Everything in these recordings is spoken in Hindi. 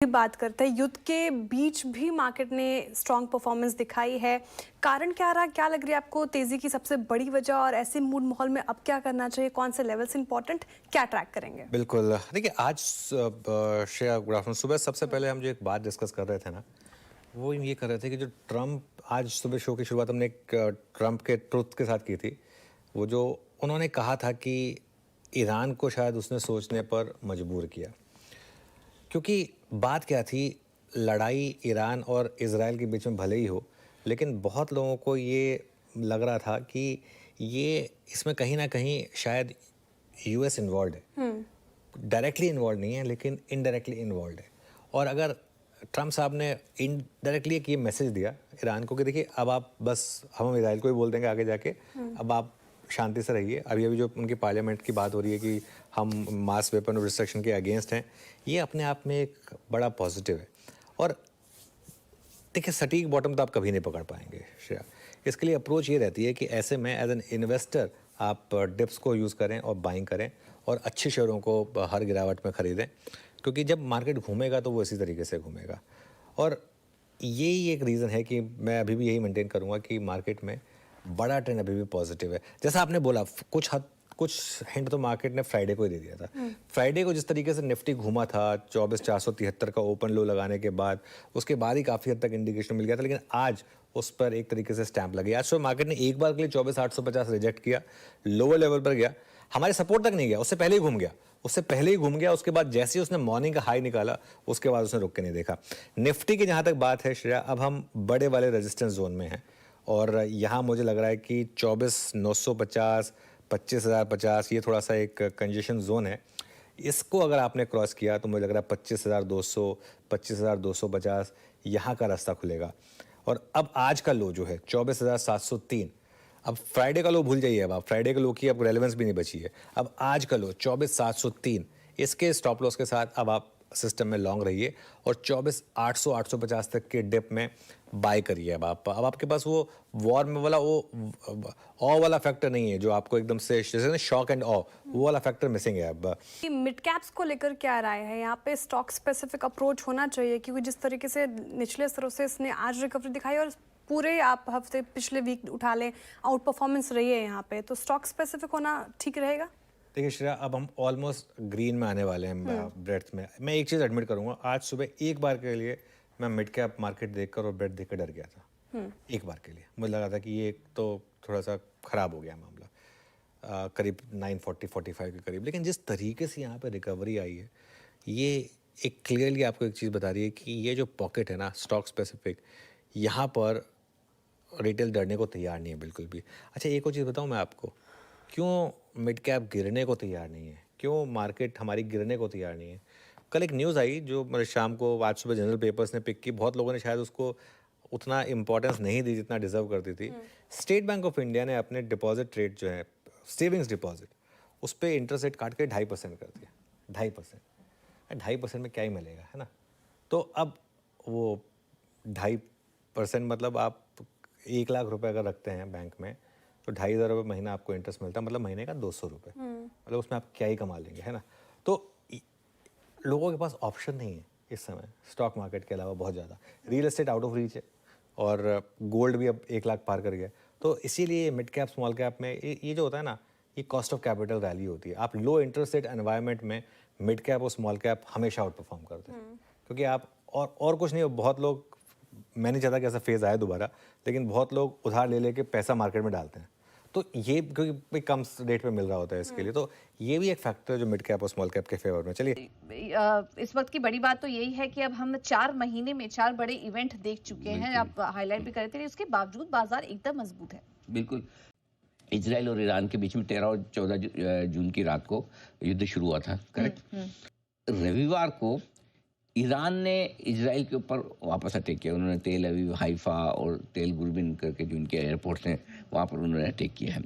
बात करते हैं, युद्ध के बीच भी मार्केट ने स्ट्रॉन्ग परफॉर्मेंस दिखाई है। कारण क्या रहा, क्या लग रही है आपको तेजी की सबसे बड़ी वजह, और ऐसे मूड माहौल में अब क्या करना चाहिए, कौन से लेवल्स इंपॉर्टेंट, क्या ट्रैक करेंगे? बिल्कुल। देखिए आज श्रेया, गुड आफ्टरनून। सुबह सबसे पहले हम जो एक बात डिस्कस कर रहे थे ना, वो ये कर रहे थे कि जो ट्रम्प, आज सुबह शो की शुरुआत हमने एक ट्रम्प के ट्रुथ के साथ की थी। वो जो उन्होंने कहा था कि ईरान को शायद उसने सोचने पर मजबूर किया, क्योंकि बात क्या थी, लड़ाई ईरान और इजराइल के बीच में भले ही हो, लेकिन बहुत लोगों को ये लग रहा था कि ये इसमें कहीं ना कहीं शायद यूएस इन्वॉल्व है। डायरेक्टली इन्वॉल्व नहीं है, लेकिन इनडायरेक्टली इन्वॉल्व है। और अगर ट्रम्प साहब ने इनडायरेक्टली एक ये मैसेज दिया ईरान को कि देखिए अब आप बस, हम इजराइल को ही बोल देंगे आगे जाके, अब आप शांति से रहिए। अभी अभी जो उनकी पार्लियामेंट की बात हो रही है कि हम मास वेपन रिस्ट्रिक्शन के अगेंस्ट हैं, ये अपने आप में एक बड़ा पॉजिटिव है। और देखिए सटीक बॉटम तो आप कभी नहीं पकड़ पाएंगे श्रेया। इसके लिए अप्रोच ये रहती है कि ऐसे में एज एन इन्वेस्टर आप डिप्स को यूज़ करें और बाइंग करें, और अच्छे शेयरों को हर गिरावट में ख़रीदें, क्योंकि जब मार्केट घूमेगा तो वो इसी तरीके से घूमेगा। और यही एक रीज़न है कि मैं अभी भी यही मेंटेन करूँगा कि मार्केट में बड़ा ट्रेंड अभी भी पॉजिटिव है। जैसा आपने बोला, कुछ हिंट तो मार्केट ने फ्राइडे को ही दे दिया था। फ्राइडे को जिस तरीके से निफ्टी घूमा था 24,473 का ओपन लो लगाने के बाद, उसके बाद ही काफ़ी हद तक इंडिकेशन मिल गया था, लेकिन आज उस पर एक तरीके से स्टैंप लगी। आज सुबह मार्केट ने एक बार के लिए 24,850 रिजेक्ट किया, लोअर लेवल पर गया, हमारे सपोर्ट तक नहीं गया, उससे पहले ही घूम गया। उसके बाद जैसे ही उसने मॉर्निंग का हाई निकाला, उसके बाद उसने रुक के नहीं देखा। निफ्टी की जहाँ तक बात है श्रेया, अब हम बड़े वाले रेजिस्टेंस जोन में हैं, और यहाँ मुझे लग रहा है कि 24,950, 25,050, ये थोड़ा सा एक कंजेशन जोन है। इसको अगर आपने क्रॉस किया तो मुझे लग रहा है 25,200, 25,250 यहाँ का रास्ता खुलेगा। और अब आज का लो जो है 24,703, अब फ्राइडे का लो भूल जाइए, अब आप फ्राइडे का लो की अब रेलेवेंस भी नहीं बची है। अब आज का लो 24,703, इसके स्टॉप लॉस के साथ अब आप सिस्टम में लॉन्ग रहिए, और 24,800, 850 तक के डिप में बाय करिए। अब आपके पास वो वॉर में वाला वो ऑ वाला फैक्टर नहीं है जो आपको एकदम से जैसे ना शॉक एंड ऑ, वो वाला फैक्टर मिसिंग है अब। मिड कैप्स को लेकर क्या राय है? यहाँ पे स्टॉक स्पेसिफिक अप्रोच होना चाहिए, क्योंकि जिस तरीके से निचले स्तरों से इसने आज रिकवरी दिखाई, और पूरे आप हफ्ते पिछले वीक उठा लें, आउट परफॉर्मेंस रही है यहाँ पे, तो स्टॉक स्पेसिफिक होना ठीक रहेगा? देखिए श्रेया, अब हम ऑलमोस्ट ग्रीन में आने वाले हैं ब्रेड्थ में। मैं एक चीज़ एडमिट करूंगा, आज सुबह एक बार के लिए मैं मिड कैप मार्केट देखकर और ब्रेड देखकर डर गया था। एक बार के लिए मुझे लगा था कि ये तो थोड़ा सा ख़राब हो गया मामला, करीब 940-45 के करीब। लेकिन जिस तरीके से यहाँ पे रिकवरी आई है, ये एक क्लियरली आपको एक चीज़ बता रही है कि ये जो पॉकेट है ना स्टॉक स्पेसिफिक, यहाँ पर रिटेल डरने को तैयार नहीं है बिल्कुल भी। अच्छा, एक और चीज़ बताऊँ मैं आपको, क्यों मिड कैप गिरने को तैयार नहीं है, क्यों मार्केट हमारी गिरने को तैयार नहीं है। कल एक न्यूज़ आई जो मेरे शाम को, आज सुबह जनरल पेपर्स ने पिक की, बहुत लोगों ने शायद उसको उतना इंपॉर्टेंस नहीं दी जितना डिजर्व करती थी। स्टेट बैंक ऑफ इंडिया ने अपने डिपॉजिट रेट जो है, सेविंग्स डिपॉजिट, उस पर इंटरेस्ट रेट काट के 2.5% कर दिया। 2.5%, 2.5% में क्या ही मिलेगा, है ना। तो अब वो 2.5% मतलब आप 1 लाख रुपए अगर रखते हैं बैंक में, तो 2,500 रुपये महीना आपको इंटरेस्ट मिलता है, मतलब महीने का 200 रुपये, मतलब उसमें आप क्या ही कमा लेंगे, है ना। तो लोगों के पास ऑप्शन नहीं है इस समय स्टॉक मार्केट के अलावा बहुत ज़्यादा। Real estate out of reach है, और गोल्ड भी अब 1 लाख पार कर गया। तो इसीलिए मिड कैप स्मॉल कैप में ये जो होता है ना, ये कॉस्ट ऑफ कैपिटल रैली होती है। आप लो इंटरेस्ट रेट एनवायरनमेंट में मिड कैप और स्मॉल कैप हमेशा आउट परफॉर्म करते हैं, क्योंकि आप और कुछ नहीं। बहुत लोग, मैं नहीं चाहता कि ऐसा फेज़ आए दोबारा, लेकिन बहुत लोग उधार ले लेके पैसा मार्केट में डालते हैं, तो ये क्योंकि कम रेट पे मिल रहा होता है इसके लिए, तो ये भी एक फैक्टर है जो मिड कैप और स्मॉल कैप के फेवर में। चलिए, इस वक्त की बड़ी बात तो यही है कि अब हम 4 महीने में 4 बड़े इवेंट देख चुके हैं। आप हाईलाइट भी करे थे, उसके बावजूद बाजार एकदम मजबूत है। बिल्कुल। इजराइल और ईरान के बीच में 13 और 14 जून की रात को युद्ध शुरू हुआ था, करेक्ट। रविवार को ईरान ने इजराइल के ऊपर वापस अटैक किया। उन्होंने तेल अवीव, हाइफा और तेल गुरबिन करके जो उनके एयरपोर्ट्स हैं, वहाँ पर उन्होंने अटैक किया है।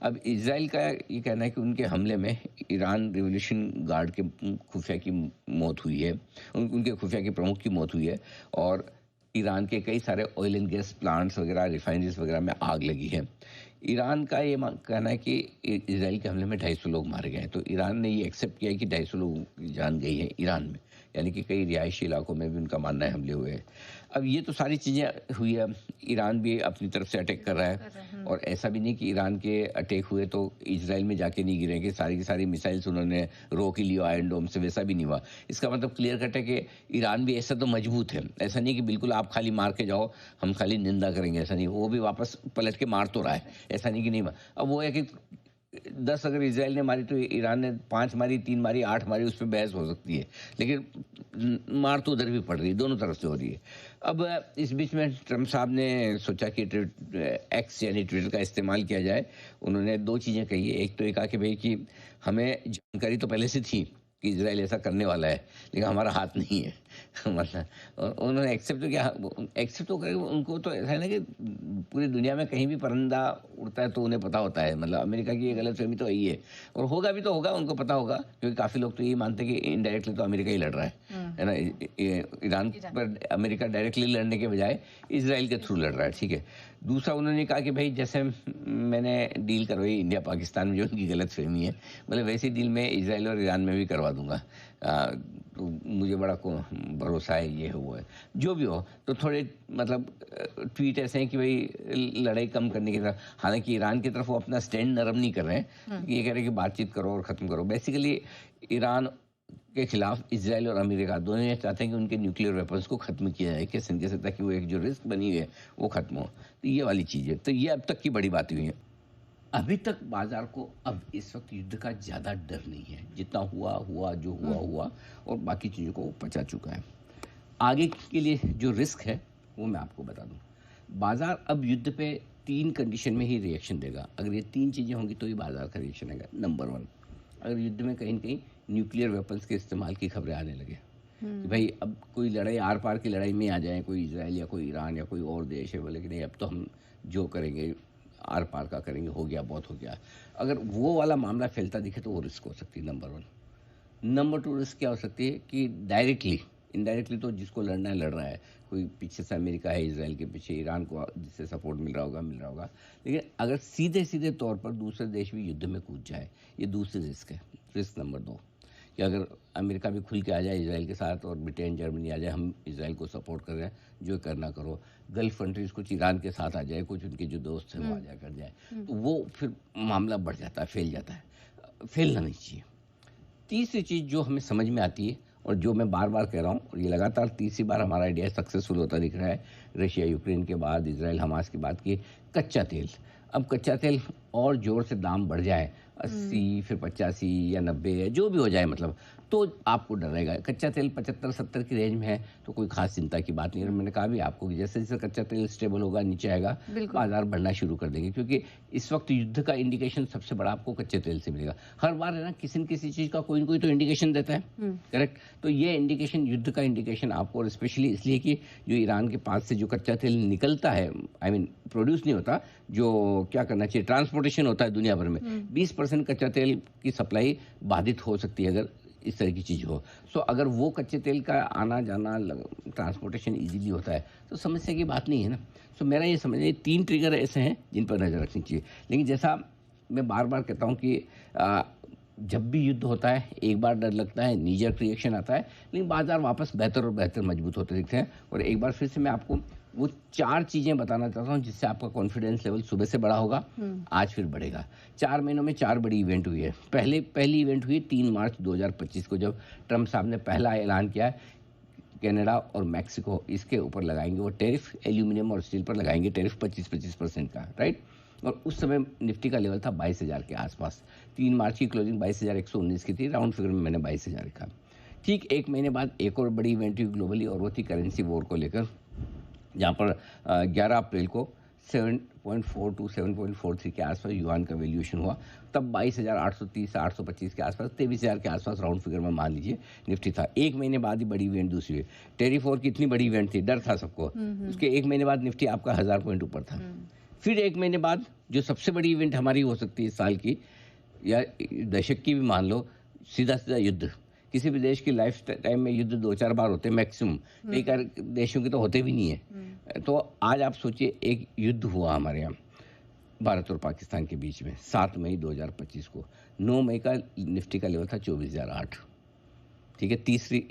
अब इजराइल का ये कहना है कि उनके हमले में ईरान रिवोल्यूशन गार्ड के खुफिया की मौत हुई है, उनके खुफिया के प्रमुख की मौत हुई है, और ईरान के कई सारे ऑयल एंड गैस प्लांट्स वगैरह, रिफाइनरीज वगैरह में आग लगी है। ईरान का ये कहना है कि इजराइल के हमले में 250 लोग मारे गए हैं। तो ईरान ने ये एक्सेप्ट किया है कि 250 लोगों की जान गई है ईरान में, यानी कि कई रिहायशी इलाकों में भी उनका मानना है हमले हुए हैं। अब ये तो सारी चीज़ें हुई है, ईरान भी अपनी तरफ से अटैक कर रहा है, और ऐसा भी नहीं कि ईरान के अटैक हुए तो इजराइल में जाके नहीं गिरेंगे, सारी की सारी मिसाइल्स उन्होंने रोक ही लिया आयरन डोम से, वैसा भी नहीं हुआ। इसका मतलब क्लियर कट है कि ईरान भी ऐसा तो मजबूत है, ऐसा नहीं कि बिल्कुल आप खाली मार के जाओ हम खाली निंदा करेंगे, ऐसा नहीं, वो भी वापस पलट के मार तो रहा है, ऐसा नहीं कि नहीं मार। अब वो है कि 10 अगर इजराइल ने मारी तो ईरान ने 5 मारी, 3 मारी, 8 मारी, उस पर बहस हो सकती है, लेकिन मार तो उधर भी पड़ रही है, दोनों तरफ से हो रही है। अब इस बीच में ट्रम्प साहब ने सोचा कि एक्स यानी ट्विटर का इस्तेमाल किया जाए। उन्होंने 2 चीज़ें कही है। एक तो ये कहा कि भाई कि हमें जानकारी तो पहले से थी कि इजराइल ऐसा करने वाला है, लेकिन हमारा हाथ नहीं है मतलब, और उन्होंने एक्सेप्ट तो किया, एक्सेप्ट तो करें, उनको तो ऐसा है ना कि पूरी दुनिया में कहीं भी परिंदा उड़ता है तो उन्हें पता होता है, मतलब अमेरिका की ये गलतफहमी तो यही है, और होगा भी तो होगा, उनको पता होगा, क्योंकि काफ़ी लोग तो यही मानते हैं कि इनडायरेक्टली तो अमेरिका ही लड़ रहा है ना, ईरान पर अमेरिका डायरेक्टली लड़ने के बजाय इजराइल के थ्रू लड़ रहा है, ठीक है। दूसरा उन्होंने कहा कि भाई जैसे मैंने डील करवाई इंडिया पाकिस्तान में जो उनकी गलतफहमी है, मतलब वैसी डील मैं इजराइल और ईरान में भी करवा दूंगा, तो मुझे बड़ा भरोसा है, ये है वो है, जो भी हो। तो थोड़े मतलब ट्वीट ऐसे हैं कि भाई लड़ाई कम करने की तरफ, हालांकि ईरान की तरफ वो अपना स्टैंड नरम नहीं कर रहे हैं, ये कह रहे हैं कि बातचीत करो और ख़त्म करो। बेसिकली ईरान के खिलाफ इजराइल और अमेरिका दोनों ये चाहते हैं कि उनके न्यूक्लियर वेपन्स को ख़त्म किया जाए किसी न किसी, ताकि वो एक जो रिस्क बनी हुई है वो ख़त्म हो। तो ये वाली चीज़ है, तो ये अब तक की बड़ी बातें हुई हैं। अभी तक बाजार को अब इस वक्त युद्ध का ज़्यादा डर नहीं है, जितना हुआ जो हुआ, और बाकी चीज़ों को पचा चुका है। आगे के लिए जो रिस्क है वो मैं आपको बता दूं। बाजार अब युद्ध पे 3 कंडीशन में ही रिएक्शन देगा। अगर ये 3 चीज़ें होंगी तो ही बाजार का रिएक्शन आएगा। नंबर 1, अगर युद्ध में कहीं न कहीं न्यूक्लियर वेपन्स के इस्तेमाल की खबरें आने लगे कि भाई अब कोई लड़ाई आर पार की लड़ाई में आ जाए, कोई इजराइल या कोई ईरान या कोई और देश है, बोले कि नहीं अब तो हम जो करेंगे आर पार का करेंगे, हो गया बहुत हो गया। अगर वो वाला मामला फैलता दिखे तो वो रिस्क हो सकती है, नंबर 1। नंबर 2 रिस्क क्या हो सकती है कि डायरेक्टली, इनडायरेक्टली तो जिसको लड़ना है लड़ रहा है, कोई पीछे से अमेरिका है इजराइल के पीछे, ईरान को जिससे सपोर्ट मिल रहा होगा, लेकिन अगर सीधे सीधे तौर पर दूसरे देश भी युद्ध में कूद जाए, ये दूसरी रिस्क है। रिस्क नंबर 2 कि अगर अमेरिका भी खुल के आ जाए इजराइल के साथ, और ब्रिटेन जर्मनी आ जाए, हम इजराइल को सपोर्ट कर रहे हैं, जो करना करो, गल्फ कंट्रीज़ कुछ ईरान के साथ आ जाए, कुछ उनके जो दोस्त हैं वो आ जाए कर जाए, तो वो फिर मामला बढ़ जाता है, फैल जाता है, फैलना नहीं चाहिए। तीसरी चीज़ जो हमें समझ में आती है, और जो मैं बार बार कह रहा हूँ, और ये लगातार तीसरी बार हमारा आइडिया सक्सेसफुल होता दिख रहा है, रशिया यूक्रेन के बाद, इजराइल हमास की बात की, कच्चा तेल। अब कच्चा तेल और ज़ोर से दाम बढ़ जाए, 80 फिर 85 या 90 जो भी हो जाए, मतलब तो आपको डर रहेगा। कच्चा तेल 75-70 की रेंज में है तो कोई खास चिंता की बात नहीं है। मैंने कहा भी आपको कि जैसे जैसे कच्चा तेल स्टेबल होगा, नीचे आएगा, बाजार बढ़ना शुरू कर देंगे, क्योंकि इस वक्त युद्ध का इंडिकेशन सबसे बड़ा आपको कच्चे तेल से मिलेगा। हर बार है ना, किसी न किसी चीज़ का कोई न कोई तो इंडिकेशन देता है, करेक्ट। तो ये इंडिकेशन, युद्ध का इंडिकेशन आपको, और स्पेशली इसलिए कि जो ईरान के पास से जो कच्चा तेल निकलता है, आई मीन प्रोड्यूस नहीं होता, जो क्या करना चाहिए, ट्रांसपोर्टेशन होता है दुनिया भर में, 20% कच्चा तेल की सप्लाई बाधित हो सकती है अगर इस तरह की चीज़ हो। सो अगर वो कच्चे तेल का आना जाना, ट्रांसपोर्टेशन इजीली होता है तो समस्या की बात नहीं है ना। सो मेरा ये समझिए 3 ट्रिगर ऐसे हैं जिन पर नज़र रखनी चाहिए। लेकिन जैसा मैं बार बार कहता हूँ कि जब भी युद्ध होता है एक बार डर लगता है, नीजर रिएक्शन आता है, लेकिन बाजार वापस बेहतर और बेहतर मजबूत होते दिखते हैं। और एक बार फिर से मैं आपको वो 4 चीज़ें बताना चाहता हूँ जिससे आपका कॉन्फिडेंस लेवल सुबह से बढ़ा होगा, आज फिर बढ़ेगा। 4 महीनों में 4 बड़ी इवेंट हुई है। पहली इवेंट हुई 3 मार्च 2025 को, जब ट्रम्प साहब ने पहला ऐलान किया कनाडा और मैक्सिको इसके ऊपर लगाएंगे वो टैरिफ, एल्यूमिनियम और स्टील पर लगाएंगे टैरिफ 25% का, राइट। और उस समय निफ्टी का लेवल था 22,000 के आसपास। 3 मार्च की क्लोजिंग 22,119 की थी, राउंड फिगर में मैंने 22,000 लिखा। ठीक 1 महीने बाद एक और बड़ी इवेंट हुई ग्लोबली, और वो थी करेंसी वॉर को लेकर, जहाँ पर 11 अप्रैल को 7.42 7.43 के आसपास युआन का वैल्यूएशन हुआ। तब 22,830 825 के आसपास, 23,000 के आसपास राउंड फिगर में मान लीजिए निफ्टी था। 1 महीने बाद ही बड़ी इवेंट दूसरी हुई। टेरिफ वॉर की इतनी बड़ी इवेंट थी, डर था सबको, उसके 1 महीने बाद निफ्टी आपका 1000 पॉइंट ऊपर था। फिर 1 महीने बाद जो सबसे बड़ी इवेंट हमारी हो सकती है इस साल की या दशक की भी मान लो, सीधा सीधा युद्ध। किसी भी देश की लाइफ टाइम में युद्ध 2-4 बार होते हैं मैक्सिमम, कई देशों के तो होते भी नहीं है। तो आज आप सोचिए एक युद्ध हुआ हमारे यहाँ भारत और पाकिस्तान के बीच में 7 मई 2025 को। 9 मई का निफ्टी का लेवल था 24,008, ठीक है,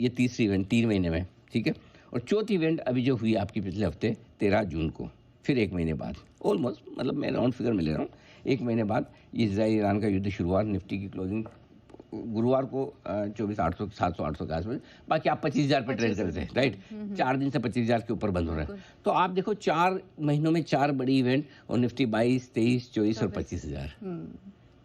ये तीसरी इवेंट 3 महीने में, ठीक है। और चौथी इवेंट अभी जो हुई आपकी पिछले हफ्ते 13 जून को, फिर 1 महीने बाद ऑलमोस्ट, मतलब मैं राउंड फिगर में ले रहा हूँ, 1 महीने बाद इजराइल ईरान का युद्ध शुरू हुआ। निफ्टी की क्लोजिंग गुरुवार को 24,800 700-800 के आसपास, बाकी आप 25,000 पे ट्रेड करते हैं, राइट। 4 दिन से 25,000 के ऊपर बंद हो रहा है। तो आप देखो 4 महीनों में 4 बड़ी इवेंट और निफ्टी 22, 23, 24 और 25,000।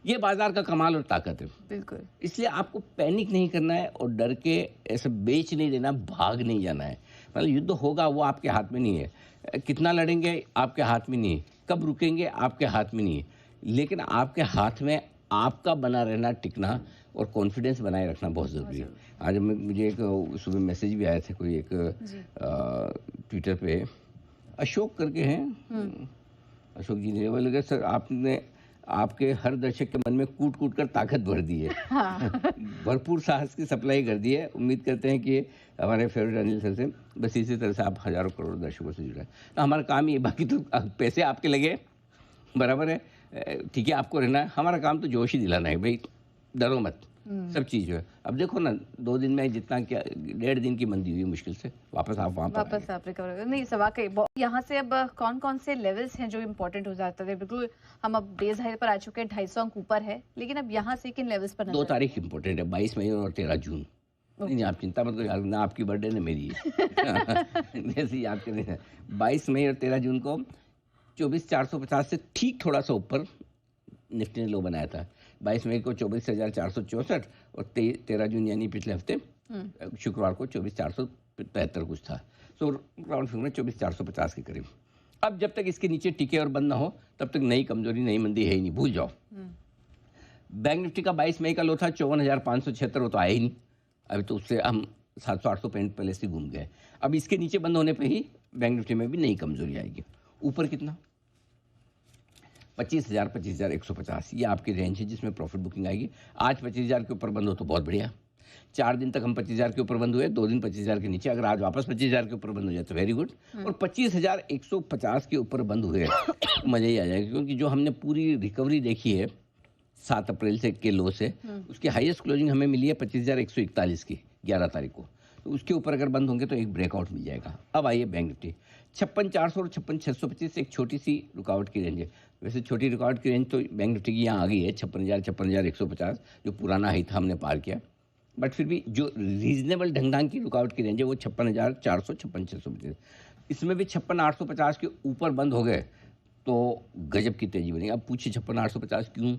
ये बाजार का कमाल और ताकत है। बिल्कुल। इसलिए आपको पैनिक नहीं करना है और डर के ऐसे बेच नहीं देना, भाग नहीं जाना है। मतलब युद्ध होगा वो आपके हाथ में नहीं है, कितना लड़ेंगे आपके हाथ में नहीं है, कब रुकेंगे आपके हाथ में नहीं है, लेकिन आपके हाथ में आपका बना रहना, टिकना और कॉन्फिडेंस बनाए रखना बहुत ज़रूरी है। आज मुझे एक सुबह मैसेज भी आया था, कोई एक ट्विटर पे अशोक करके हैं, अशोक जी ने बोले सर आपने आपके हर दर्शक के मन में कूट कूट कर ताकत भर दी है। हाँ। भरपूर साहस की सप्लाई कर दी है। उम्मीद करते हैं कि हमारे फेवरेट अनिल सर से बस इसी तरह से आप हजारों करोड़ दर्शकों से जुड़े। तो हमारा काम ये, बाकी तो पैसे आपके लगे बराबर है, ठीक है, आपको रहना है। हमारा काम तो जोश ही दिलाना है भाई, डरो मत, सब चीज़ जो है। अब देखो ना 2 दिन में जितना क्या 1.5 दिन की मंदी हुई मुश्किल से, वापस आप वहाँ वापस आप रिकवर नहीं सवा के। यहाँ से अब कौन कौन से लेवल्स हैं जो इम्पोर्टेंट हो जाते हैं? बिल्कुल हम अब बेस हाई पर आ चुके हैं, 250 अंक ऊपर है, लेकिन अब यहाँ से किन लेवल्स पर 2 तारीख इंपॉर्टेंट है, 22 मई और 13 जून। नहीं आप चिंता मत करो, ना आपकी बर्थडे ना मेरी वैसे याद करें। 22 मई और 13 जून को 24,450 से ठीक थोड़ा सा ऊपर निफ्टी ने लो बनाया था। 22 मई को 24,464 और 13 जून यानी पिछले हफ्ते शुक्रवार को 24,473 कुछ था। सो राउंड फिगर में 24,450 के करीब। अब जब तक इसके नीचे टिके और बंद ना हो तब तक नई कमजोरी, नई मंदी है ही नहीं, भूल जाओ। बैंक निफ्टी का 22 मई का लो था 54,576, वो तो आया ही नहीं। अभी तो उससे हम 700-800 पॉइंट पहले से घूम गए। अब इसके नीचे बंद होने पे ही बैंक निफ्टी में भी नई कमजोरी आएगी। ऊपर कितना? 25,000, 25,150, ये आपकी रेंज है जिसमें प्रॉफिट बुकिंग आएगी। आज 25,000 के ऊपर बंद हो तो बहुत बढ़िया। 4 दिन तक हम 25,000 के ऊपर बंद हुए, 2 दिन 25,000 के नीचे। अगर आज वापस 25,000 के ऊपर बंद हो जाए तो वेरी गुड। और 25,150 के ऊपर बंद हुए मजा ही आ जाएगा, क्योंकि जो हमने पूरी रिकवरी देखी है 7 अप्रैल से के लो से, उसकी हाईएस्ट क्लोजिंग हमें मिली है 25,141 की 11 तारीख को। तो उसके ऊपर अगर बंद होंगे तो एक ब्रेकआउट मिल जाएगा। अब आइए बैंक निफ्टी 56,400 और 56,625 एक छोटी सी रुकावट की रेंज है। वैसे छोटी रुकावट की रेंज तो बैंक निफ्टी की यहाँ आ गई है 56,000 56,150, जो पुराना हाई था हमने पार किया। बट फिर भी जो रीजनेबल ढंग की रुकावट की रेंज है वो 56,400 56,625। इसमें भी 56,850 के ऊपर बंद हो गए तो गजब की तेजी बनेगी। अब पूछिए 56,850 क्यों?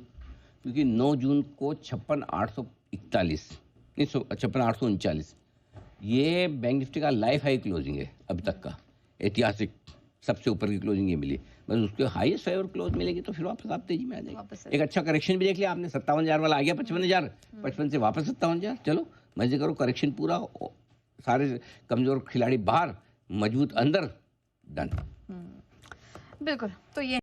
क्योंकि 9 जून को 56,841 नहीं 56,839 ये बैंक निफ्टी का लाइफ हाई क्लोजिंग है अब तक का, ऐतिहासिक सबसे ऊपर की क्लोजिंग ये मिली। बस उसके हाईएस्ट फेवर क्लोज मिलेगी तो फिर वापस आप तेजी में आ जाएगी। एक अच्छा करेक्शन भी देख लिया आपने, 57,000 वाला आ गया 55,000, 55 से वापस 57,000। चलो मजे करो, करेक्शन पूरा, सारे कमजोर खिलाड़ी बाहर, मजबूत अंदर, डन। बिल्कुल। तो ये